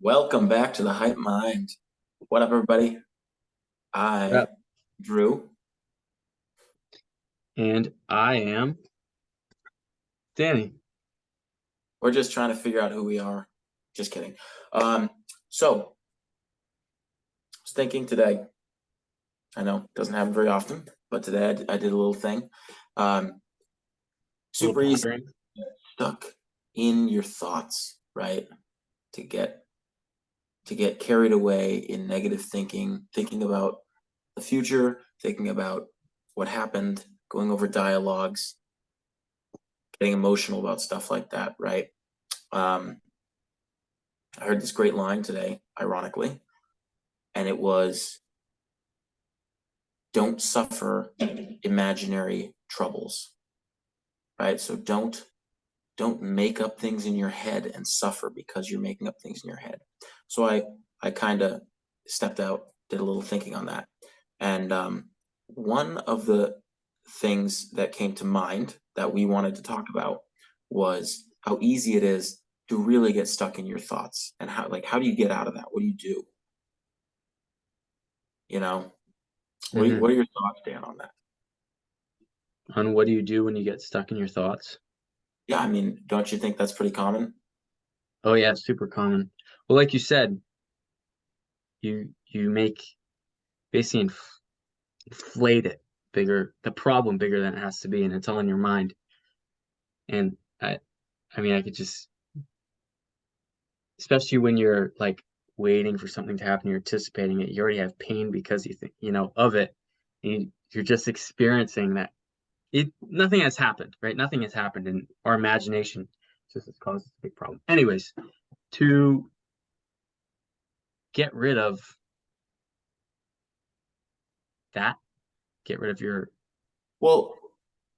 Welcome back to the Hype Mind. What up, everybody? Yep. Drew. And I am Danny. We're just trying to figure out who we are. Just kidding. So I was thinking today. I know it doesn't happen very often, but today I did a little thing. Super easy. Pondering. Stuck in your thoughts, right? To get carried away in negative thinking about the future, thinking about what happened, going over dialogues, getting emotional about stuff like that, right? I heard this great line today, ironically, and it was, "Don't suffer imaginary troubles," right? So don't make up things in your head and suffer because you're making up things in your head. So I kind of stepped out, did a little thinking on that, and one of the things that came to mind that we wanted to talk about was how easy it is to really get stuck in your thoughts, and how do you get out of that? What do you do? You know, what are your thoughts, Dan, on that? On what do you do when you get stuck in your thoughts? Yeah, I mean, don't you think that's pretty common? Oh yeah, super common. Well, like you said, you make basically inflate it bigger, the problem bigger than it has to be, and it's all in your mind. And I mean, I could just, especially when you're like waiting for something to happen, you're anticipating it, you already have pain because you think, of it. And you're just experiencing that nothing has happened, right? Nothing has happened, and our imagination just has caused a big problem. Anyways, to get rid of that, get rid of your Well,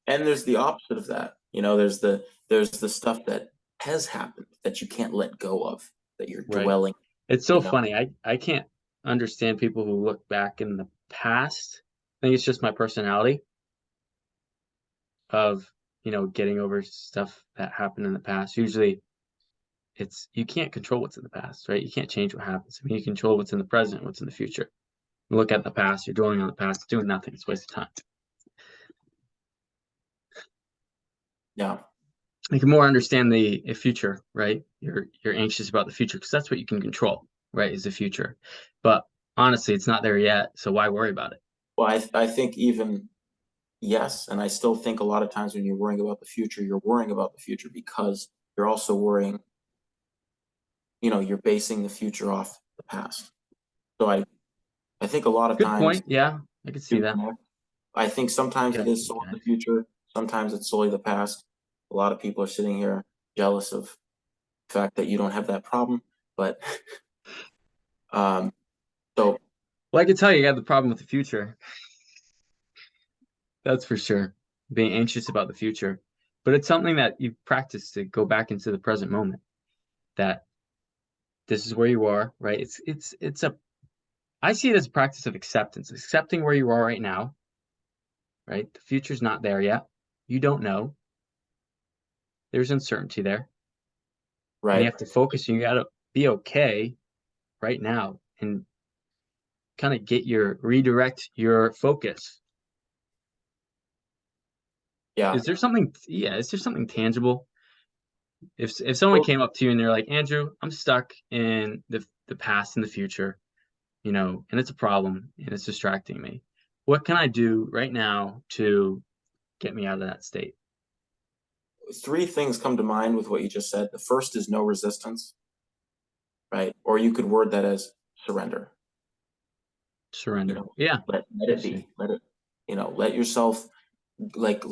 and there's the opposite of that. There's the stuff that has happened that you can't let go of, that you're right. dwelling, It's so you know. funny. I can't understand people who look back in the past. I think it's just my personality of, getting over stuff that happened in the past. Usually it's you can't control what's in the past, right? You can't change what happens. I mean, you control what's in the present, what's in the future. You look at the past, you're dwelling on the past, doing nothing. It's a waste of time. Yeah. You can more understand the future, right? You're anxious about the future because that's what you can control, right? Is the future. But honestly, it's not there yet, so why worry about it? Well, I think even yes, and I still think a lot of times when you're worrying about the future, you're worrying about the future because you're also worrying, you're basing the future off the past. So I think a lot of Good times point. Yeah, I could see to that. connect, I think sometimes Yeah, it I is can solely the connect. future, sometimes it's solely the past. A lot of people are sitting here jealous of the fact that you don't have that problem, but um, so Well, I can tell you have the problem with the future. That's for sure. Being anxious about the future. But it's something that you practice to go back into the present moment. That this is where you are, right? It's a I see it as a practice of acceptance, accepting where you are right now, right? The future's not there yet. You don't know. There's uncertainty there. And you right, have to focus and you got to be okay right now and kind of redirect your focus. yeah. Is there something tangible? If someone Well, came up to you and they're like, Andrew, I'm stuck in the past and the future, and it's a problem and it's distracting me. What can I do right now to get me out of that state? three things come to mind with what you just said. The first is no resistance, right? Or you could word that as surrender. You Surrender. know, Yeah, let I it see. be. Let yourself, like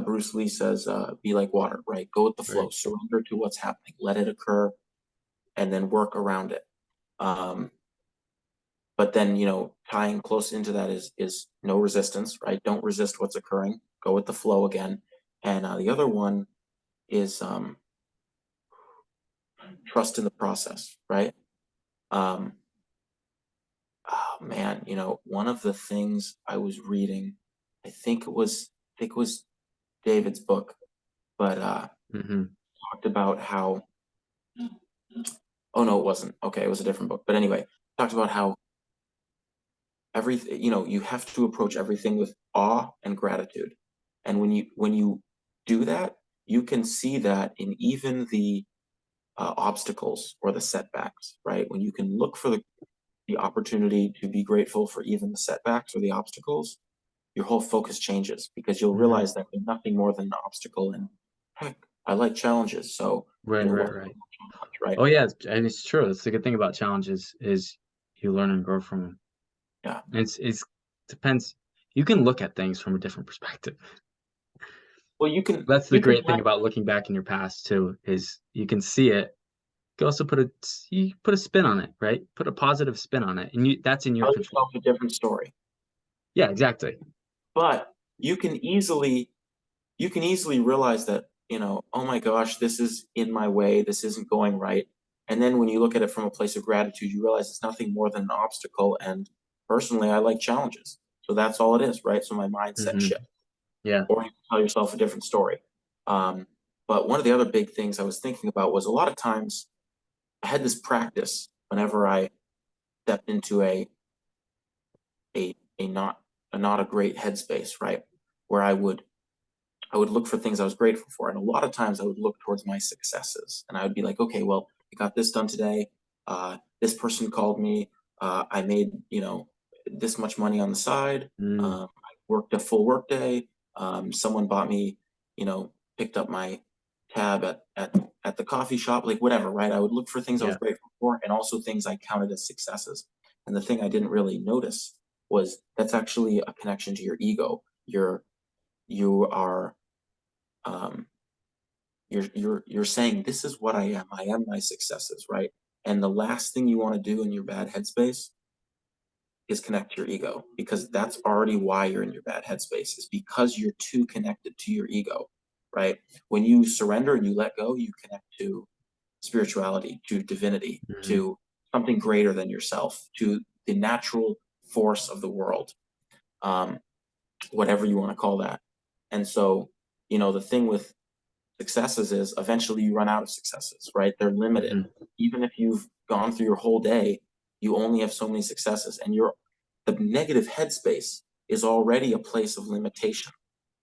Bruce Lee says, be like water, right? Go with the flow. Right. Surrender to what's happening. Let it occur, and then work around it. Um, but then tying close into that is no resistance, right? Don't resist what's occurring. Go with the flow again. And the other one is trust in the process, right? Um, oh man, one of the things I was reading, I think it was David's book, but Mm-hmm. talked about how Oh no, it wasn't. Okay, it was a different book. But anyway, talked about how everything, you have to approach everything with awe and gratitude. And when you do that, you can see that in even the obstacles or the setbacks, right? When you can look for the opportunity to be grateful for even the setbacks or the obstacles, your whole focus changes because you'll Hmm. realize that they're nothing more than an obstacle. And heck, I like challenges. So, Right, what's right, the right. challenge, right? Oh yeah, and it's true. That's the good thing about challenges is you learn and grow from them. Yeah. It's depends. You can look at things from a different perspective. Well, you can, That's the you can, great thing about looking back in your past too, is you can see it. You can also you put a spin on it, right? Put a positive spin on it, and that's in your tell control. yourself a different story. Yeah, exactly. But you can easily realize that, oh my gosh, this is in my way, this isn't going right. And then when you look at it from a place of gratitude, you realize it's nothing more than an obstacle. And personally, I like challenges. So that's all it is, right? So my mindset Hmm. shifts. Yeah. Or you can tell yourself a different story. Um, but one of the other big things I was thinking about was a lot of times I had this practice whenever I stepped into a not a great headspace, right? Where I would look for things I was grateful for. And a lot of times I would look towards my successes and I would be like, okay, well, I got this done today. This person called me. I made, this much money on the side. Mm, I worked a full work day. Someone bought me, picked up my tab at the coffee shop, like whatever, right? I would look for things I was yeah. grateful for and also things I counted as successes. And the thing I didn't really notice was that's actually a connection to your ego. You are um, you're saying this is what I am. I am my successes, right? And the last thing you want to do in your bad headspace is connect to your ego because that's already why you're in your bad headspace is because you're too connected to your ego, right? When you surrender and you let go, you connect to spirituality, to divinity, Hmm. to something greater than yourself, to the natural force of the world, um, whatever you want to call that. And so, the thing with successes is eventually you run out of successes, right? They're limited. Hmm. Even if you've gone through your whole day, you only have so many successes, and the negative headspace is already a place of limitation.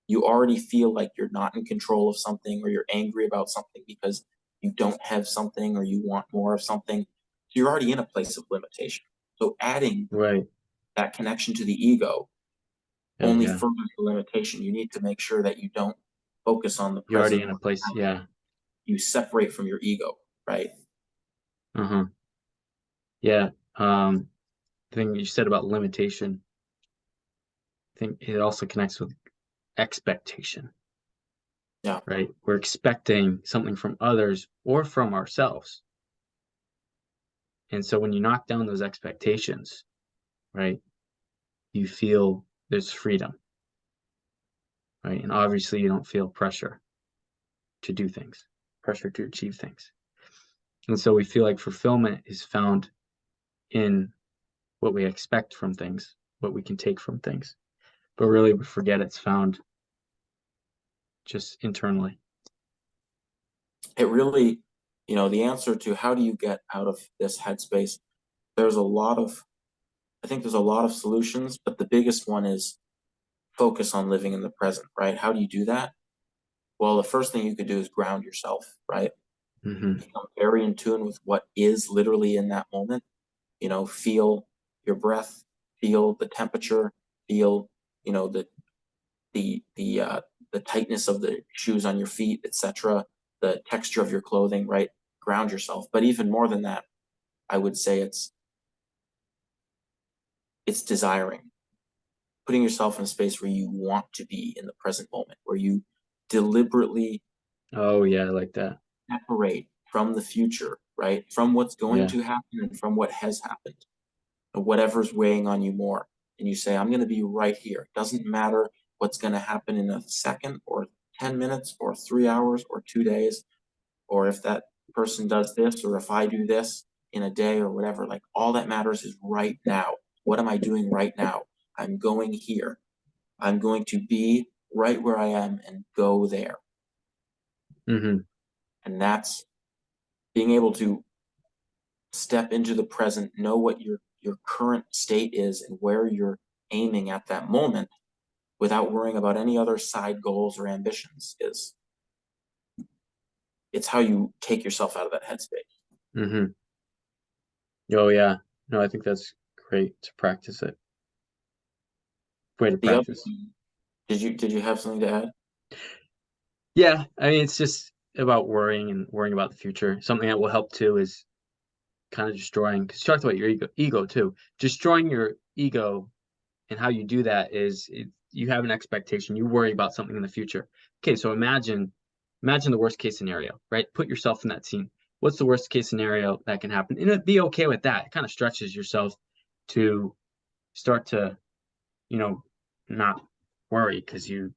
You already feel like you're not in control of something, or you're angry about something because you don't have something, or you want more of something. So you're already in a place of limitation. So adding Right. that connection to the ego Oh only yeah. furthers the limitation. You need to make sure that you don't focus on the You're already present. in a place. Yeah. You separate from your ego, right? Uh-huh. Yeah. Thing you said about limitation, I think it also connects with expectation, Yeah. right? We're expecting something from others or from ourselves. And so when you knock down those expectations, right, you feel there's freedom, right? And obviously you don't feel pressure to do things, pressure to achieve things. And so we feel like fulfillment is found in what we expect from things, what we can take from things. But really we forget it's found just internally. It really, the answer to how do you get out of this headspace, there's a lot of, I think there's a lot of solutions, but the biggest one is focus on living in the present, right? How do you do that? Well, the first thing you could do is ground yourself, right? Hmm. Become very in tune with what is literally in that moment. Feel your breath, feel the temperature, feel, you know, the the the uh, the tightness of the shoes on your feet, etc., the texture of your clothing, right? Ground yourself. But even more than that, I would say it's desiring, putting yourself in a space where you want to be in the present moment, where you deliberately Oh yeah, I like that. separate from the future, right? From what's going Yeah. to happen and from what has happened, and whatever's weighing on you more. And you say, I'm going to be right here. It doesn't matter what's going to happen in a second or 10 minutes or 3 hours or 2 days, or if that person does this, or if I do this in a day or whatever. Like, all that matters is right now. What am I doing right now? I'm going here. I'm going to be right where I am and go there. Hmm. And that's being able to step into the present, know what your current state is and where you're aiming at that moment without worrying about any other side goals or ambitions is. It's how you take yourself out of that headspace. Mm-hmm. Oh yeah. No, I think that's great to practice it. Way to The other practice. thing, did you have something to add? Yeah, I mean, it's just about worrying and worrying about the future. Something that will help too is kind of destroying, because you talked about your ego too. Destroying your ego, and how you do that is you have an expectation. You worry about something in the future. Okay, so imagine the worst case scenario, right? Put yourself in that scene. What's the worst case scenario that can happen? And be okay with that. It kind of stretches yourself to start to, not worry because you're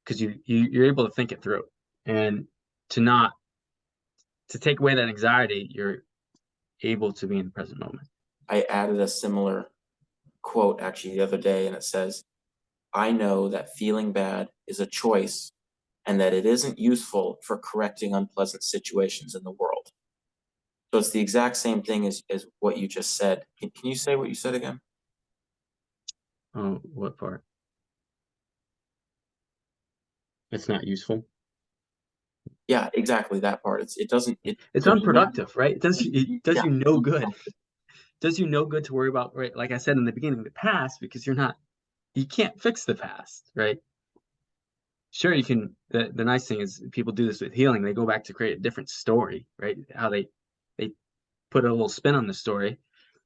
able to think it through, and to not to take away that anxiety, you're able to be in the present moment. I added a similar quote actually the other day, and it says, I know that feeling bad is a choice and that it isn't useful for correcting unpleasant situations in the world. So it's the exact same thing as what you just said. Can you say what you said again? Oh, what part? It's not useful. Yeah, exactly that part. It doesn't, It's there's no, unproductive, right? It does yeah, you no good. Does you no good to worry about, right? Like I said in the beginning, the past, because you can't fix the past, right? Sure, you can. The nice thing is people do this with healing. They go back to create a different story, right? How they put a little spin on the story,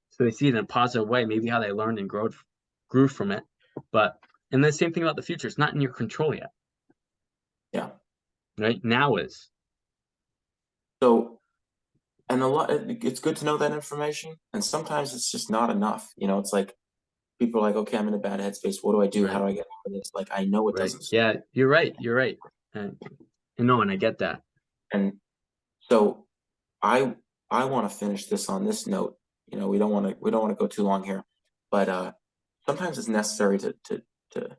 so they see it in a positive way. Maybe how they learned and grew from it. But and the same thing about the future. It's not in your control yet, yeah. right? Now is. So, and it's good to know that information. And sometimes it's just not enough. It's like people are like, okay, I'm in a bad headspace. What do I do? How Right. do I get out of this? Like, I know it Right. doesn't. Yeah, you're right. You're right. And no, and I get that. And so I I want to finish this on this note. We don't want to go too long here, but sometimes it's necessary to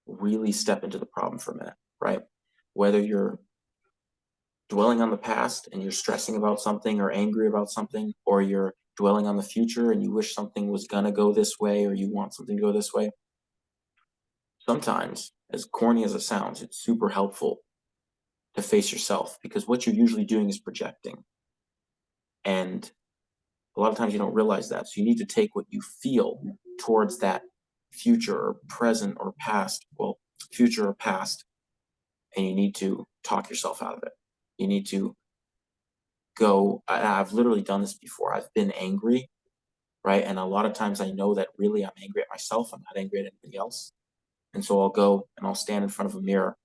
really step into the problem for a minute, right? Whether you're dwelling on the past and you're stressing about something or angry about something, or you're dwelling on the future and you wish something was gonna go this way or you want something to go this way. Sometimes, as corny as it sounds, it's super helpful to face yourself because what you're usually doing is projecting. And a lot of times you don't realize that. So you need to take what you feel towards that future or present or past, well, future or past, and you need to talk yourself out of it. You need to go. I've literally done this before. I've been angry, right? And a lot of times I know that really I'm angry at myself. I'm not angry at anybody else. And so I'll go and I'll stand in front of a mirror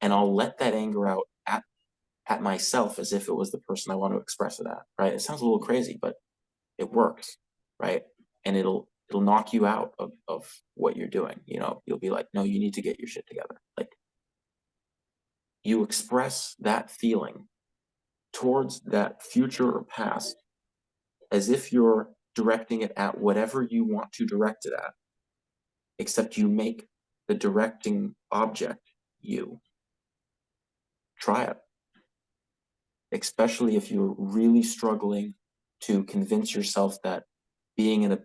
and I'll let that anger out at myself as if it was the person I want to express it at, right? It sounds a little crazy, but it works, right? And it'll knock you out of what you're doing. You'll be like, no, you need to get your shit together. Like, you express that feeling towards that future or past as if you're directing it at whatever you want to direct it at, except you make the directing object you. Try it, especially if you're really struggling to convince yourself that being in a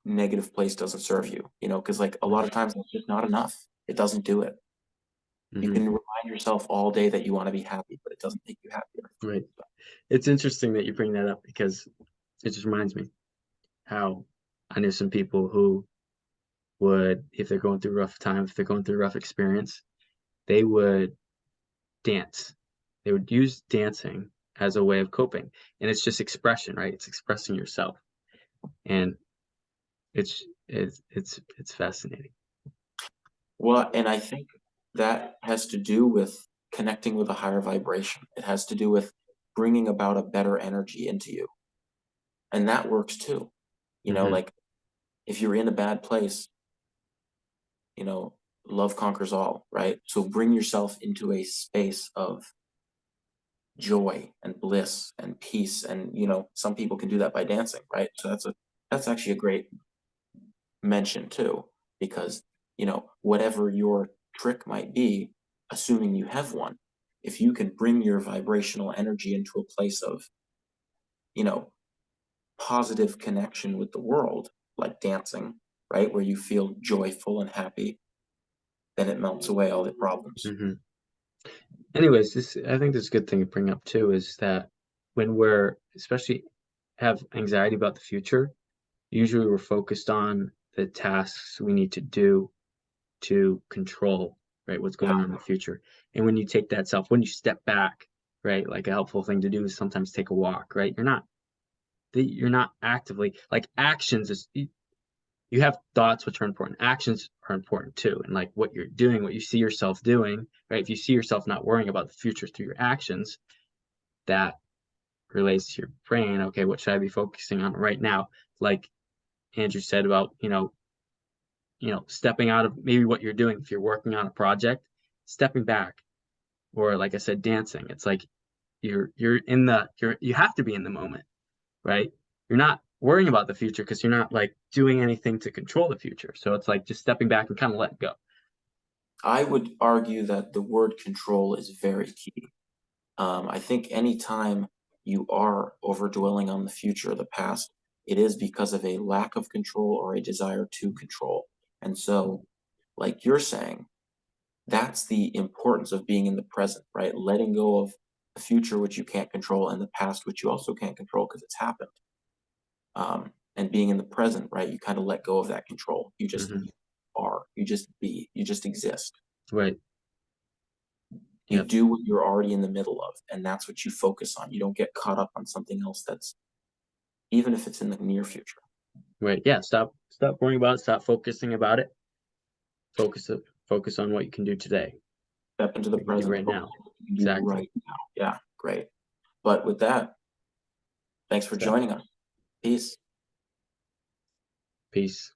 negative place doesn't serve you, because like a lot of times it's just not enough. It doesn't do it. You Hmm. can remind yourself all day that you want to be happy, but it doesn't make you happier. Right. It's interesting that you bring that up because it just reminds me how I know some people who would, if they're going through a rough time, if they're going through a rough experience, they would dance. They would use dancing as a way of coping. And it's just expression, right? It's expressing yourself. And it's fascinating. Well, and I think that has to do with connecting with a higher vibration. It has to do with bringing about a better energy into you. And that works too. Hmm. Like if you're in a bad place, you know, love conquers all, right? So bring yourself into a space of joy and bliss and peace. And, some people can do that by dancing, right? So that's actually a great mention too, because, whatever your trick might be, assuming you have one, if you can bring your vibrational energy into a place of you know, positive connection with the world, like dancing, right? Where you feel joyful and happy, then it melts away all the problems. Hmm. Anyways, I think this is a good thing to bring up too, is that when we're especially have anxiety about the future, usually we're focused on the tasks we need to do to control, right, what's going on in the future. And when you take that when you step back, right, like a helpful thing to do is sometimes take a walk, right? You're not actively like actions is you have thoughts which are important. Actions are important too. And like what you're doing, what you see yourself doing, right? If you see yourself not worrying about the future through your actions, that relates to your brain. Okay, what should I be focusing on right now? Like Andrew said about, stepping out of maybe what you're doing if you're working on a project, stepping back, or like I said, dancing. It's like you have to be in the moment, right? You're not worrying about the future because you're not like doing anything to control the future. So it's like just stepping back and kind of let go. I would argue that the word control is very key. I think anytime you are overdwelling on the future or the past, it is because of a lack of control or a desire to control. And so, like you're saying, that's the importance of being in the present, right? Letting go of the future, which you can't control, and the past, which you also can't control because it's happened. And being in the present, right? You kind of let go of that control. You just Hmm. are, you just be, you just exist. Right. You Yep. do what you're already in the middle of, and that's what you focus on. You don't get caught up on something else that's, even if it's in the near future. Right. Yeah. Stop worrying about it. Stop focusing about it. Focus focus on what you can do today. Step into the What you can do present, right focus now. on what you can do Exactly. right now. Yeah, great. But with that, thanks for So, joining us. Peace. peace.